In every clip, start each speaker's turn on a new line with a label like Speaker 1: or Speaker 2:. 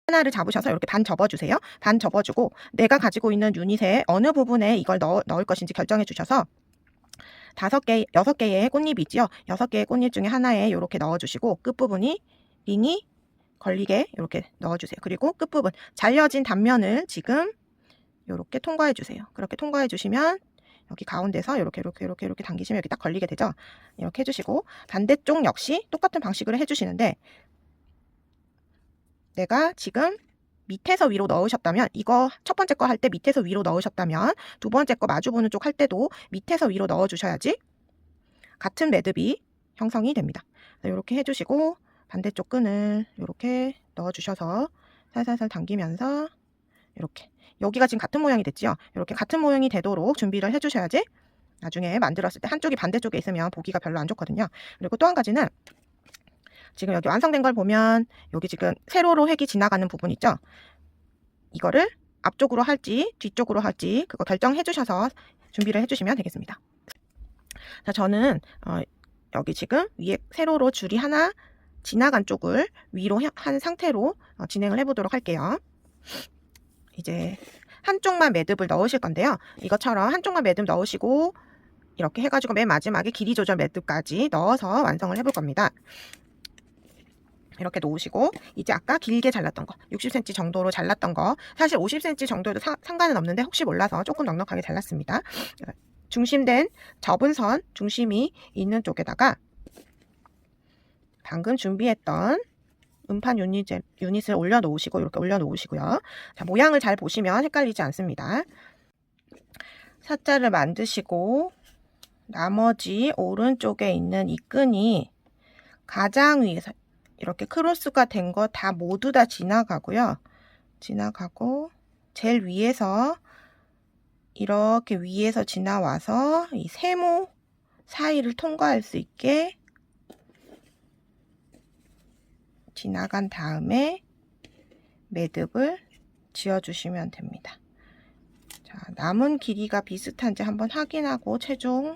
Speaker 1: 하나를 잡으셔서 이렇게 반 접어주세요. 반 접어주고 내가 가지고 있는 유닛의 어느 부분에 이걸 넣을 것인지 결정해 주셔서 5개, 6개의 꽃잎이 있지요. 6개의 꽃잎 중에 하나에 이렇게 넣어주시고 끝부분이 링이 걸리게 이렇게 넣어주세요. 그리고 끝부분 잘려진 단면을 지금 이렇게 통과해 주세요. 그렇게 통과해 주시면 여기 가운데서 이렇게 당기시면 여기 딱 걸리게 되죠. 이렇게 해주시고 반대쪽 역시 똑같은 방식으로 해주시는데 내가 지금 밑에서 위로 넣으셨다면 이거 첫 번째 거 할 때 밑에서 위로 넣으셨다면 두 번째 거 마주 보는 쪽 할 때도 밑에서 위로 넣어 주셔야지 같은 매듭이 형성이 됩니다. 이렇게 해주시고 반대쪽 끈을 이렇게 넣어 주셔서 살살살 당기면서 이렇게 여기가 지금 같은 모양이 됐죠. 이렇게 같은 모양이 되도록 준비를 해 주셔야지 나중에 만들었을 때 한쪽이 반대쪽에 있으면 보기가 별로 안 좋거든요. 그리고 또 한 가지는 지금 여기 완성된 걸 보면 여기 지금 세로로 획이 지나가는 부분 있죠. 이거를 앞쪽으로 할지 뒤쪽으로 할지 그거 결정해 주셔서 준비를 해 주시면 되겠습니다. 자, 저는 여기 지금 위에 세로로 줄이 하나 지나간 쪽을 위로 한 상태로 진행을 해 보도록 할게요. 이제 한쪽만 매듭을 넣으실 건데요. 이것처럼 한쪽만 매듭 넣으시고 이렇게 해가지고 맨 마지막에 길이 조절 매듭까지 넣어서 완성을 해볼 겁니다. 이렇게 놓으시고 이제 아까 길게 잘랐던 거 60cm 정도로 잘랐던 거 사실 50cm 정도도 상관은 없는데 혹시 몰라서 조금 넉넉하게 잘랐습니다. 중심된 접은 선 중심이 있는 쪽에다가 방금 준비했던 음판 유닛을 올려놓으시고 이렇게 올려놓으시고요. 자, 모양을 잘 보시면 헷갈리지 않습니다. 사자를 만드시고 나머지 오른쪽에 있는 이 끈이 가장 위에서 이렇게 크로스가 된 거 다 모두 다 지나가고요. 지나가고 제일 위에서 이렇게 위에서 지나와서 이 세모 사이를 통과할 수 있게 지나간 다음에 매듭을 지어주시면 됩니다. 자, 남은 길이가 비슷한지 한번 확인하고 최종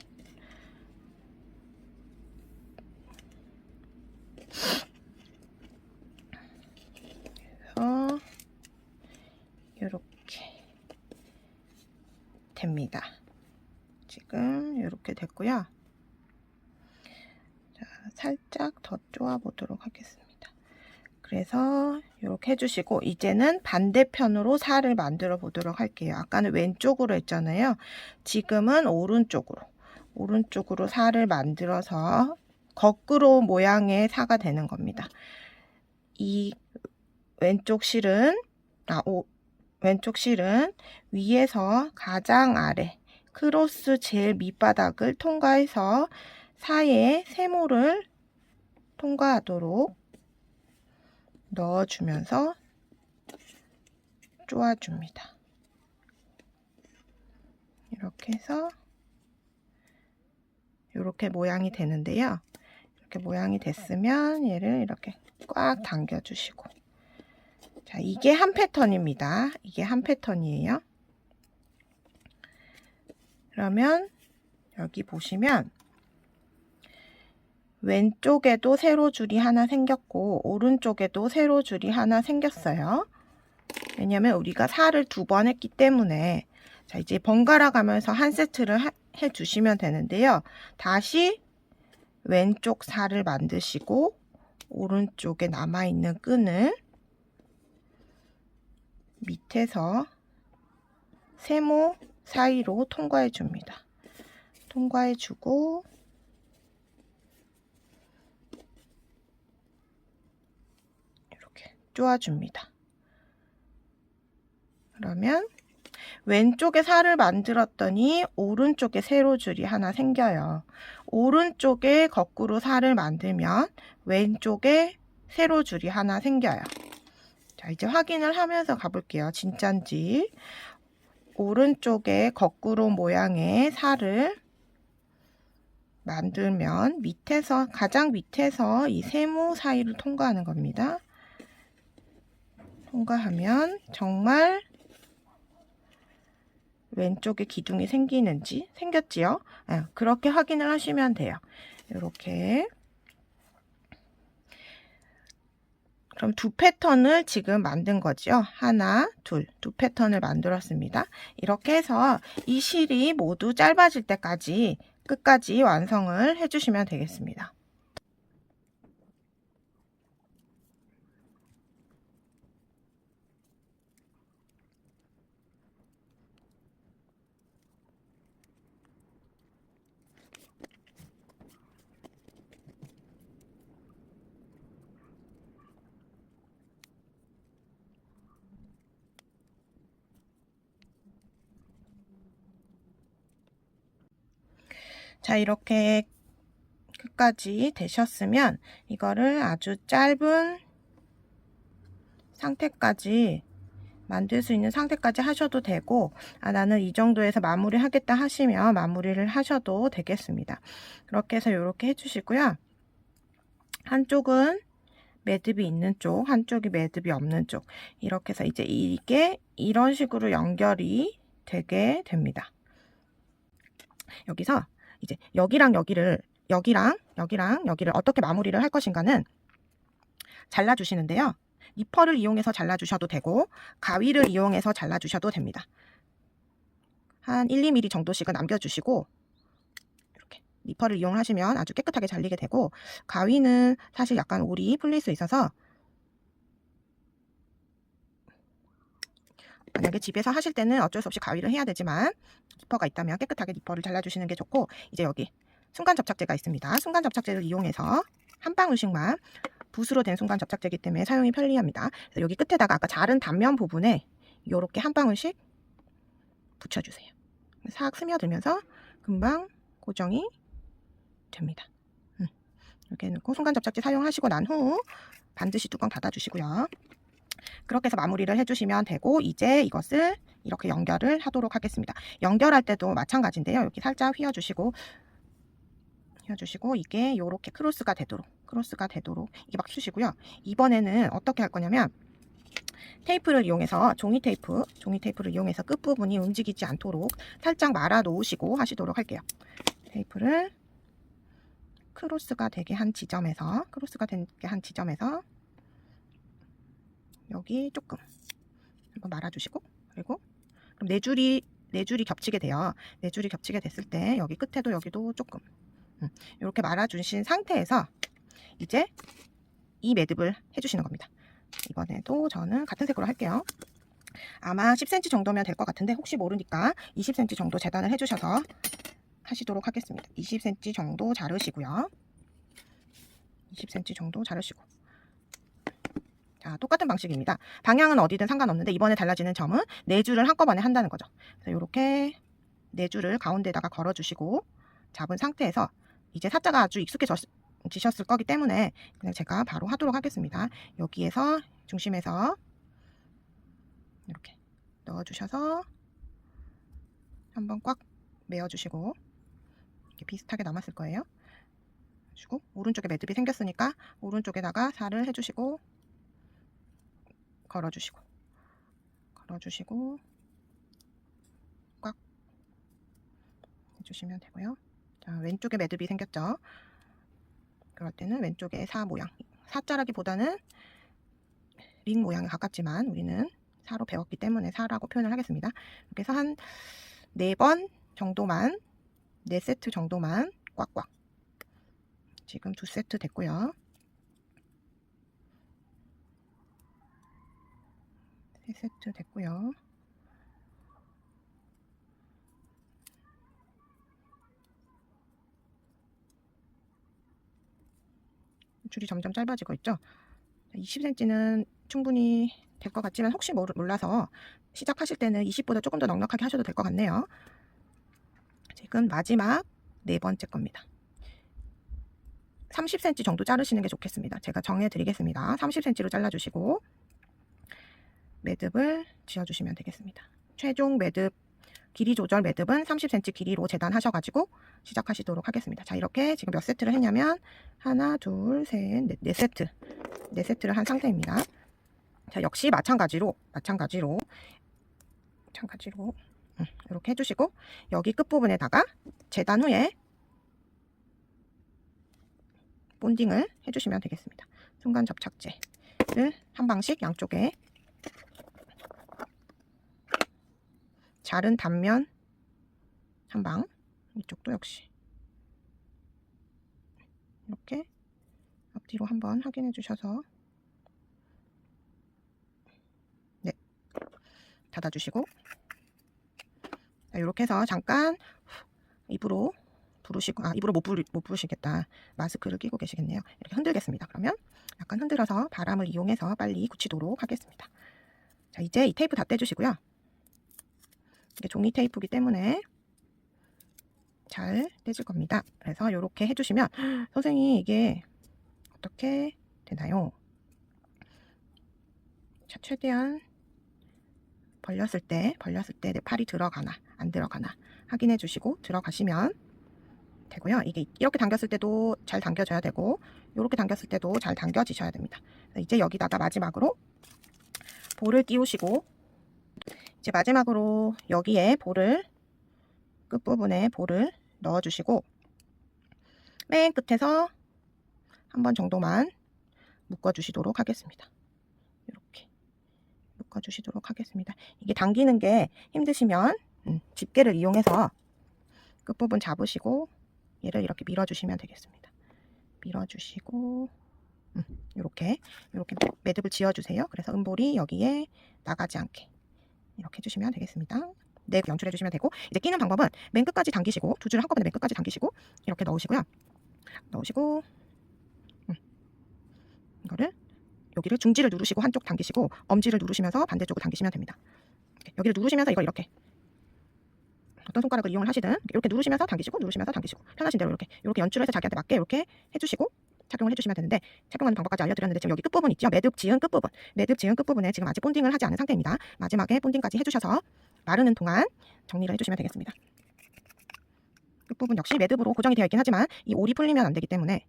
Speaker 1: 이렇게 됩니다. 지금 이렇게 됐고요. 자, 살짝 더 쪼아 보도록 하겠습니다. 그래서 이렇게 해주시고 이제는 반대편으로 살을 만들어 보도록 할게요. 아까는 왼쪽으로 했잖아요. 지금은 오른쪽으로 살을 만들어서 거꾸로 모양의 사가 되는 겁니다. 이 왼쪽 실은 위에서 가장 아래 크로스 제일 밑바닥을 통과해서 사이에 세모를 통과하도록 넣어주면서 쪼아줍니다. 이렇게 해서 이렇게 모양이 되는데요. 이렇게 모양이 됐으면 얘를 이렇게 꽉 당겨주시고 자, 이게 한 패턴입니다. 이게 한 패턴이에요. 그러면 여기 보시면 왼쪽에도 세로줄이 하나 생겼고 오른쪽에도 세로줄이 하나 생겼어요. 왜냐면 우리가 살을 2번 했기 때문에 자, 이제 번갈아 가면서 한 세트를 해 주시면 되는데요. 다시 왼쪽 살을 만드시고 오른쪽에 남아있는 끈을 밑에서 세모 사이로 통과해 줍니다. 통과해 주고 이렇게 쪼아줍니다. 그러면 왼쪽에 살을 만들었더니 오른쪽에 세로줄이 하나 생겨요. 오른쪽에 거꾸로 살을 만들면 왼쪽에 세로줄이 하나 생겨요. 자, 이제 확인을 하면서 가볼게요. 진짠지. 오른쪽에 거꾸로 모양의 살을 만들면 가장 밑에서 이 세모 사이를 통과하는 겁니다. 통과하면 정말 왼쪽에 기둥이 생겼지요? 그렇게 확인을 하시면 돼요. 이렇게. 그럼 두 패턴을 지금 만든 거죠. 하나, 둘, 두 패턴을 만들었습니다. 이렇게 해서 이 실이 모두 짧아질 때까지 끝까지 완성을 해주시면 되겠습니다. 자, 이렇게 끝까지 되셨으면 이거를 아주 짧은 상태까지 만들 수 있는 상태까지 하셔도 되고, 나는 이 정도에서 마무리 하겠다 하시면 마무리를 하셔도 되겠습니다. 그렇게 해서 이렇게 해주시고요. 한쪽은 매듭이 있는 쪽, 한쪽이 매듭이 없는 쪽, 이렇게 해서 이제 이게 이런 식으로 연결이 되게 됩니다. 여기서 이제 여기랑 여기를 어떻게 마무리를 할 것인가는 잘라주시는데요. 니퍼를 이용해서 잘라주셔도 되고 가위를 이용해서 잘라주셔도 됩니다. 한 1, 2mm 정도씩은 남겨주시고, 이렇게 니퍼를 이용하시면 아주 깨끗하게 잘리게 되고, 가위는 사실 약간 올이 풀릴 수 있어서 만약에 집에서 하실 때는 어쩔 수 없이 가위를 해야 되지만 니퍼가 있다면 깨끗하게 니퍼를 잘라주시는 게 좋고, 이제 여기 순간 접착제가 있습니다. 순간 접착제를 이용해서 한 방울씩만, 붓으로 된 순간 접착제이기 때문에 사용이 편리합니다. 그래서 여기 끝에다가 아까 자른 단면 부분에 이렇게 한 방울씩 붙여주세요. 싹 스며들면서 금방 고정이 됩니다. 이렇게 넣고 순간 접착제 사용하시고 난 후 반드시 뚜껑 닫아주시고요. 그렇게 해서 마무리를 해주시면 되고, 이제 이것을 이렇게 연결을 하도록 하겠습니다. 연결할 때도 마찬가지인데요. 여기 살짝 휘어주시고 이게 이렇게 크로스가 되도록 이게 맞추시고요. 이번에는 어떻게 할 거냐면 테이프를 이용해서 종이 테이프를 이용해서 끝부분이 움직이지 않도록 살짝 말아 놓으시고 하시도록 할게요. 테이프를 크로스가 되게 한 지점에서 여기 조금 한번 말아주시고, 그리고 그럼 네 줄이 겹치게 돼요. 네 줄이 겹치게 됐을 때 여기 끝에도 여기도 조금 이렇게 말아주신 상태에서 이제 이 매듭을 해주시는 겁니다. 이번에도 저는 같은 색으로 할게요. 아마 10cm 정도면 될 것 같은데 혹시 모르니까 20cm 정도 재단을 해주셔서 하시도록 하겠습니다. 20cm 정도 자르시고요. 20cm 정도 자르시고, 자, 똑같은 방식입니다. 방향은 어디든 상관없는데 이번에 달라지는 점은 4줄을 한꺼번에 한다는 거죠. 그래서 이렇게 4줄을 가운데다가 걸어주시고 잡은 상태에서 이제 사자가 아주 익숙해지셨을 거기 때문에 그냥 제가 바로 하도록 하겠습니다. 여기에서 중심에서 이렇게 넣어주셔서 한번 꽉 메어주시고, 이렇게 비슷하게 남았을 거예요. 그리고 오른쪽에 매듭이 생겼으니까 오른쪽에다가 살을 해주시고 걸어주시고 꽉 해주시면 되고요. 자, 왼쪽에 매듭이 생겼죠. 그럴 때는 왼쪽에 사 모양, 사자라기보다는 링 모양에 가깝지만 우리는 사로 배웠기 때문에 사라고 표현을 하겠습니다. 이렇게 해서 한 4번 정도만, 4세트 정도만 꽉꽉. 지금 2세트 됐고요. 3세트 됐고요. 줄이 점점 짧아지고 있죠. 20cm는 충분히 될 것 같지만 혹시 몰라서 시작하실 때는 20보다 조금 더 넉넉하게 하셔도 될 것 같네요. 지금 마지막 4번째 겁니다. 30cm 정도 자르시는 게 좋겠습니다. 제가 정해 드리겠습니다. 30cm로 잘라주시고 매듭을 지어주시면 되겠습니다. 최종 매듭 길이 조절 매듭은 30cm 길이로 재단하셔가지고 시작하시도록 하겠습니다. 자, 이렇게 지금 몇 세트를 했냐면 하나, 둘, 셋, 넷, 4세트. 4세트를 한 상태입니다. 자, 역시 마찬가지로 이렇게 해주시고 여기 끝부분에다가 재단 후에 본딩을 해주시면 되겠습니다. 순간 접착제 한 방씩 양쪽에 자른 단면 한 방, 이쪽도 역시 이렇게 앞뒤로 한번 확인해 주셔서 네, 닫아주시고 이렇게 해서 잠깐 입으로 부르시고, 입으로 못 부르시겠다. 마스크를 끼고 계시겠네요. 이렇게 흔들겠습니다. 그러면 약간 흔들어서 바람을 이용해서 빨리 굳히도록 하겠습니다. 자, 이제 이 테이프 다 떼주시고요. 이게 종이 테이프이기 때문에 잘 떼질 겁니다. 그래서 이렇게 해주시면 선생님 이게 어떻게 되나요? 자, 최대한 벌렸을 때 내 팔이 들어가나 안 들어가나 확인해 주시고 들어가시면 되고요. 이게 이렇게 당겼을 때도 잘 당겨져야 되고 이렇게 당겼을 때도 잘 당겨지셔야 됩니다. 이제 여기다가 마지막으로 볼을 띄우시고 이제 마지막으로 여기에 볼을 끝부분에 볼을 넣어주시고 맨 끝에서 한 번 정도만 묶어주시도록 하겠습니다. 이렇게 묶어주시도록 하겠습니다. 이게 당기는 게 힘드시면 집게를 이용해서 끝부분 잡으시고 얘를 이렇게 밀어주시면 되겠습니다. 밀어주시고 이렇게 매듭을 지어주세요. 그래서 음볼이 여기에 나가지 않게 이렇게 해주시면 되겠습니다. 네, 연출해 주시면 되고 이제 끼는 방법은 맨 끝까지 당기시고 두 줄을 한꺼번에 맨 끝까지 당기시고 이렇게 넣으시고요. 넣으시고 이거를 여기를 중지를 누르시고 한쪽 당기시고 엄지를 누르시면서 반대쪽을 당기시면 됩니다. 여기를 누르시면서 이걸 이렇게 어떤 손가락을 이용을 하시든 이렇게 누르시면서 당기시고 편하신 대로 이렇게 연출을 해서 자기한테 맞게 이렇게 해주시고 착용을 해주시면 되는데 착용하는 방법까지 알려드렸는데 지금 여기 끝부분 있죠? 매듭 지은 끝부분에 지금 아직 본딩을 하지 않은 상태입니다. 마지막에 본딩까지 해주셔서 마르는 동안 정리를 해주시면 되겠습니다. 끝부분 역시 매듭으로 고정이 되어 있긴 하지만 이 올이 풀리면 안 되기 때문에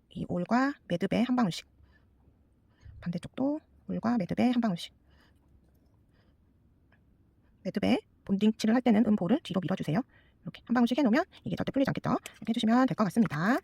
Speaker 1: 이 올과 매듭에 한 방울씩 반대쪽도 올과 매듭에 한 방울씩 매듭에 본딩칠을 할 때는 볼을 뒤로 밀어주세요. 이렇게 한 방울씩 해놓으면 이게 절대 풀리지 않겠죠? 이렇게 해주시면 될 것 같습니다.